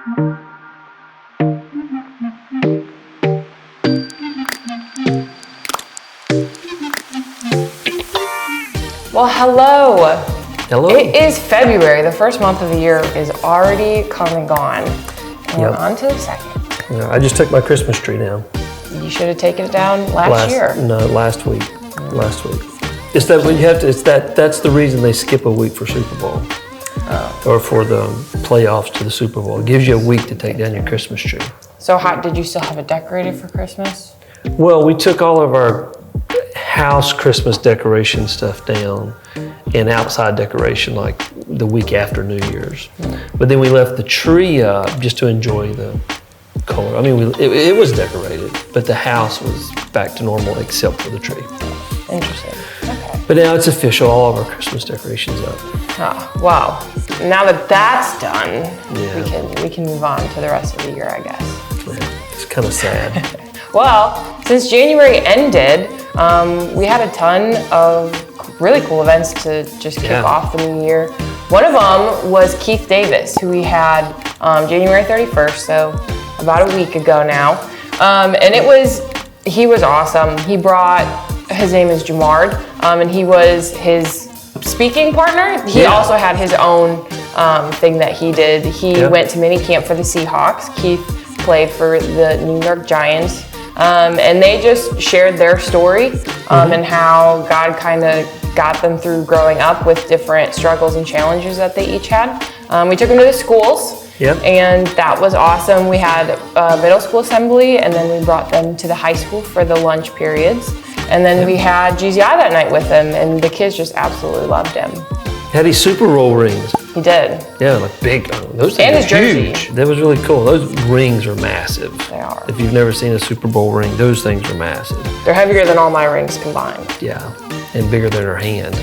Well, hello. Hello. It is February. The first month of the year is already come and gone. And we're on to the second. Yeah, I just took my Christmas tree down. You should have taken it down last year. No, last week. Last week. It's that when you have to. It's that's the reason they skip a week for Super Bowl, or for the playoffs to the Super Bowl. It gives you a week to take down your Christmas tree. So, did you still have it decorated for Christmas? Well, we took all of our house Christmas decoration stuff down, and outside decoration like the week after New Year's. But then we left the tree up just to enjoy the color. I mean, it was decorated, but the house was back to normal except for the tree. Interesting. Okay. But now it's official. All of our Christmas decorations up. Oh, wow. Now that that's done, Yeah. we can move on to the rest of the year, I guess. Yeah, it's kind of sad. Well, since January ended, we had a ton of really cool events to just kick off the new year. One of them was Kieth Davis, who we had January 31st, so about a week ago now. And he was awesome. His name is Jamard, and he was his speaking partner. He also had his own thing that he did. He went to mini camp for the Seahawks. Kieth played for the New York Giants. And they just shared their story and how God kind of got them through growing up with different struggles and challenges that they each had. We took them to the schools, and that was awesome. We had a middle school assembly, and then we brought them to the high school for the lunch periods. And then we had GZI that night with him, and the kids just absolutely loved him. Had these Super Bowl rings. He did. Yeah, like big. Those and things his are jersey. huge. That was really cool. Those rings are massive. They are. If you've never seen a Super Bowl ring, those things are massive. They're heavier than all my rings combined. Yeah, and bigger than her hand.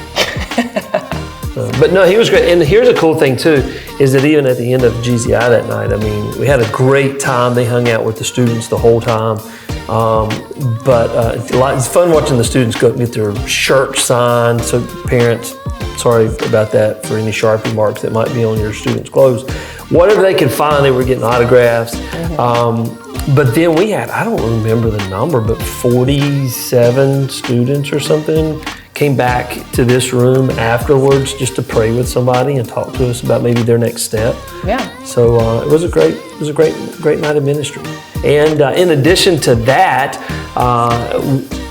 But no, he was great. And here's a cool thing too, is that even at the end of GZI that night, I mean, we had a great time. They hung out with the students the whole time. It's fun watching the students go get their shirts signed. So parents, sorry about that for any Sharpie marks that might be on your students' clothes. Whatever they could find, they were getting autographs. But then we had, I don't remember the number, but 47 students or something came back to this room afterwards just to pray with somebody and talk to us about maybe their next step. Yeah. So it was a great night of ministry. And in addition to that,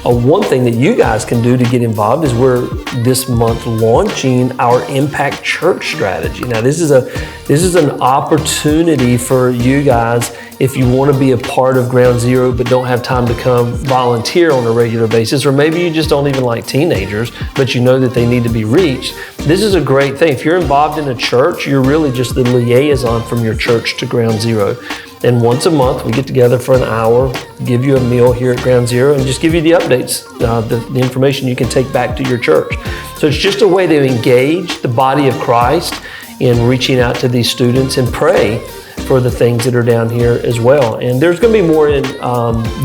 one thing that you guys can do to get involved is we're this month launching our Impact Church strategy. Now this is an opportunity for you guys if you want to be a part of Ground Zero but don't have time to come volunteer on a regular basis, or maybe you just don't even like teenagers but you know that they need to be reached. This is a great thing. If you're involved in a church, you're really just the liaison from your church to Ground Zero. And once a month, we get together for an hour, give you a meal here at Ground Zero, and just give you the updates, the information you can take back to your church. So it's just a way to engage the body of Christ in reaching out to these students and pray for the things that are down here as well. And there's going to be more in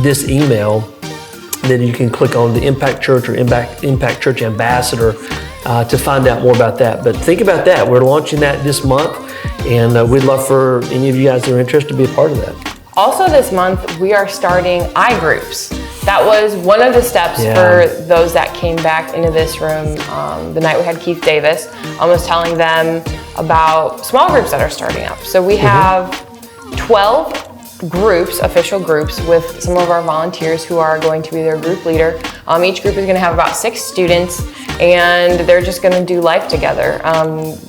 this email that you can click on, the Impact Church or Impact Church Ambassador, to find out more about that. But think about that. We're launching that this month, and we'd love for any of you guys that are interested to be a part of that. Also this month, we are starting iGroups. That was one of the steps for those that came back into this room the night we had Kieth Davis. I was telling them about small groups that are starting up. So we have 12 groups, official groups, with some of our volunteers who are going to be their group leader. Each group is going to have about 6 students, and they're just going to do life together.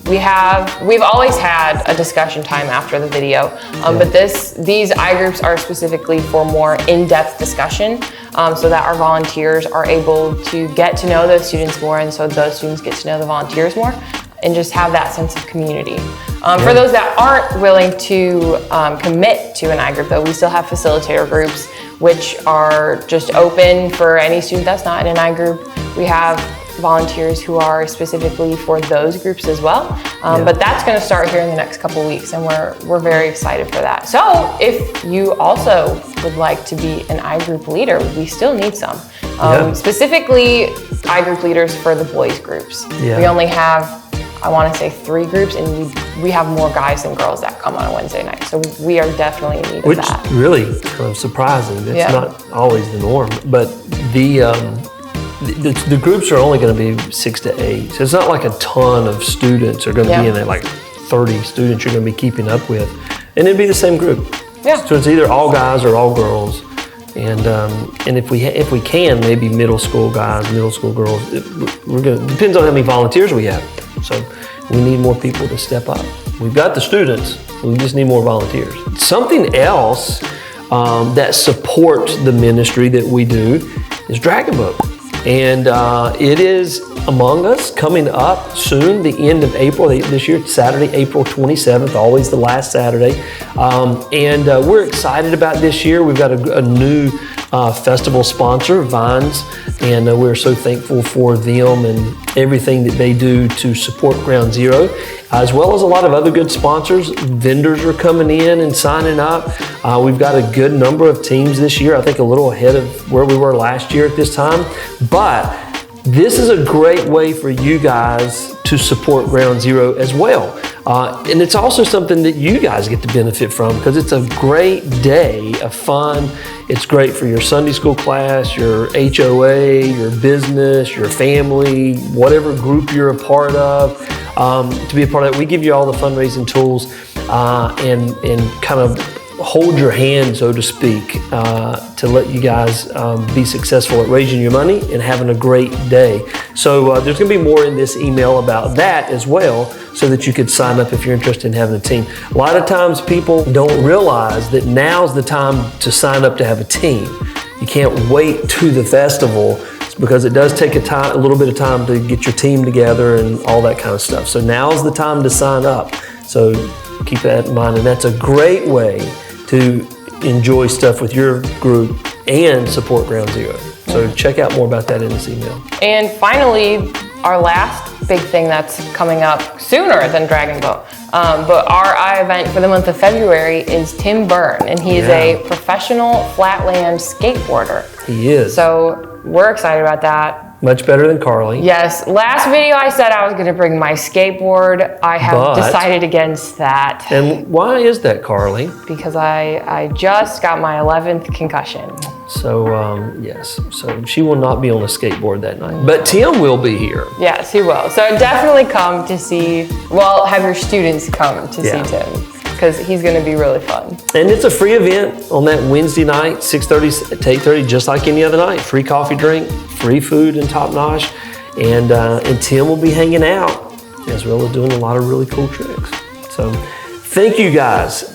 We've always had a discussion time after the video, but these iGroups are specifically for more in-depth discussion, so that our volunteers are able to get to know those students more, and so those students get to know the volunteers more, and just have that sense of community. For those that aren't willing to commit to an iGroup, though, we still have facilitator groups, which are just open for any student that's not in an iGroup. We have volunteers who are specifically for those groups as well. But that's going to start here in the next couple weeks, and we're very excited for that. So if you also would like to be an iGroup leader, we still need some. Specifically iGroup leaders for the boys groups. We only have I want to say 3 groups, and we have more guys than girls that come on a Wednesday night. So we are definitely in need of that. Which really kind of surprising. It's not always the norm. But the groups are only going to be 6 to 8. So it's not like a ton of students are going to be in it, like 30 students you're going to be keeping up with. And it'd be the same group. Yeah. So it's either all guys or all girls. And if we can, maybe middle school guys, middle school girls. Depends on how many volunteers we have. So we need more people to step up. We've got the students. We just need more volunteers. Something else that supports the ministry that we do is Dragon Boat. And it is among us coming up soon, the end of April this year, Saturday, April 27th, always the last Saturday. And we're excited about this year. We've got a new festival sponsor, Vines, and we're so thankful for them and everything that they do to support Ground Zero, as well as a lot of other good sponsors. Vendors are coming in and signing up. We've got a good number of teams this year, I think a little ahead of where we were last year at this time. But this is a great way for you guys to support Ground Zero as well. And it's also something that you guys get to benefit from because it's a great day of fun. It's great for your Sunday school class, your HOA, your business, your family, whatever group you're a part of. To be a part of it, we give you all the fundraising tools and kind of hold your hand, so to speak, to let you guys be successful at raising your money and having a great day. So there's going to be more in this email about that as well, so that you could sign up if you're interested in having a team. A lot of times people don't realize that now's the time to sign up to have a team. You can't wait to the festival because it does take a little bit of time to get your team together and all that kind of stuff. So now's the time to sign up. So keep that in mind, and that's a great way to enjoy stuff with your group and support Ground Zero. So check out more about that in this email. And finally, our last big thing that's coming up sooner than Dragon Boat, but our event for the month of February is Tim Byrne, and he is a professional flatland skateboarder. He is. So we're excited about that. Much better than Carly. Yes. Last video I said I was going to bring my skateboard. I have decided against that. And why is that, Carly? Because I just got my 11th concussion. So, yes. So she will not be on a skateboard that night. But Tim will be here. Yes, he will. So definitely come to see, well, have your students come to see Tim, because he's going to be really fun. And it's a free event on that Wednesday night, 6:30 to 8:30, just like any other night. Free coffee drink, free food and top notch. And Tim will be hanging out, as well as doing a lot of really cool tricks. So thank you guys.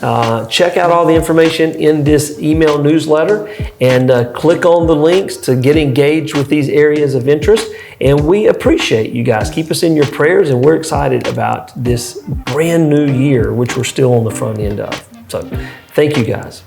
Check out all the information in this email newsletter and click on the links to get engaged with these areas of interest. And we appreciate you guys. Keep us in your prayers, and we're excited about this brand new year, which we're still on the front end of. So thank you guys.